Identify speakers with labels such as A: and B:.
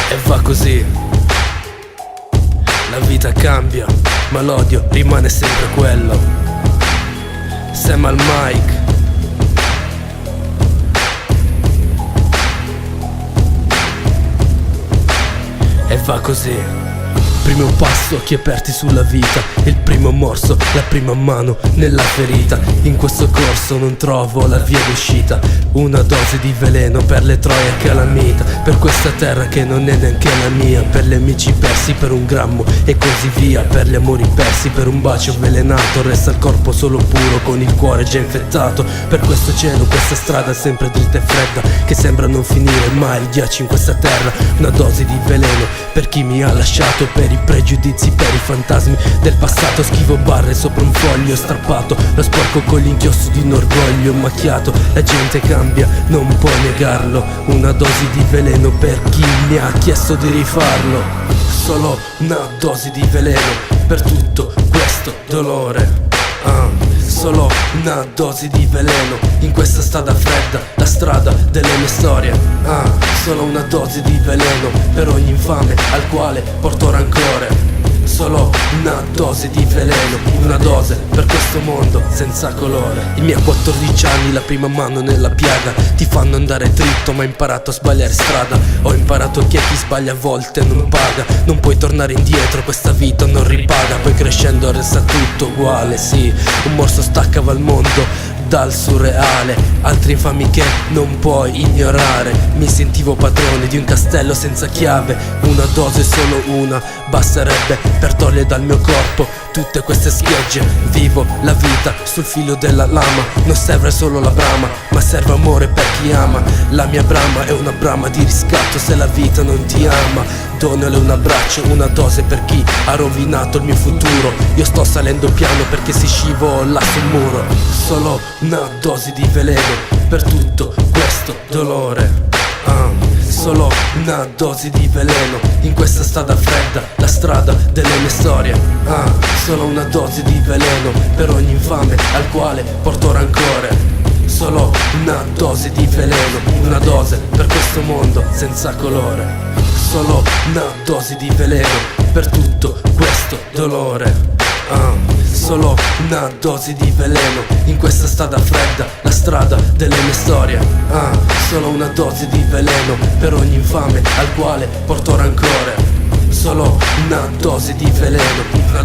A: E va così. La vita cambia, ma l'odio rimane sempre quello. Sam al mic. E va così. Primo passo, occhi aperti sulla vita, il primo morso, la prima mano nella ferita. In questo corso non trovo la via d'uscita, una dose di veleno per le troie calamita, per questa terra che non è neanche la mia, per gli amici persi per un grammo e così via, per gli amori persi per un bacio avvelenato. Resta il corpo solo puro con il cuore già infettato, per questo cielo, questa strada sempre dritta e fredda che sembra non finire mai, il ghiaccio in questa terra. Una dose di veleno per chi mi ha lasciato, per i pregiudizi, per i fantasmi del passato. Schivo barre sopra un foglio strappato, lo sporco con l'inchiostro di un orgoglio macchiato. La gente cambia, non puoi negarlo, una dose di veleno per chi mi ha chiesto di rifarlo. Solo una dose di veleno per tutto questo dolore. Solo una dose di veleno in questa strada fredda, la strada delle mie storie. Solo una dose di veleno per ogni infame al quale porto rancore. Solo una dose di veleno, una dose per questo mondo senza colore. I miei 14 anni, la prima mano nella piaga, ti fanno andare dritto ma ho imparato a sbagliare strada. Ho imparato che chi sbaglia a volte non paga, non puoi tornare indietro, questa vita non ripaga. Poi crescendo resta tutto uguale, sì, un morso staccava il mondo dal surreale, altri infami che non puoi ignorare. Mi sentivo padrone di un castello senza chiave, una dose solo una basterebbe per togliere dal mio corpo tutte queste schegge. Vivo la vita sul filo della lama, non serve solo la brama ma serve amore per chi ama. La mia brama è una brama di riscatto, se la vita non ti ama donale un abbraccio, una dose per chi ha rovinato il mio futuro. Io sto salendo piano perché si scivola sul muro. Solo una dose di veleno per tutto questo dolore. Solo una dose di veleno in questa strada fredda, la strada delle mie storie. Solo una dose di veleno per ogni infame al quale porto rancore. Solo una dose di veleno, una dose per questo mondo senza colore. Solo una dose di veleno per tutto questo dolore. Solo una dose di veleno in questa strada fredda, la strada delle mie storie. Solo una dose di veleno per ogni infame al quale porto rancore. Solo una dose di veleno, una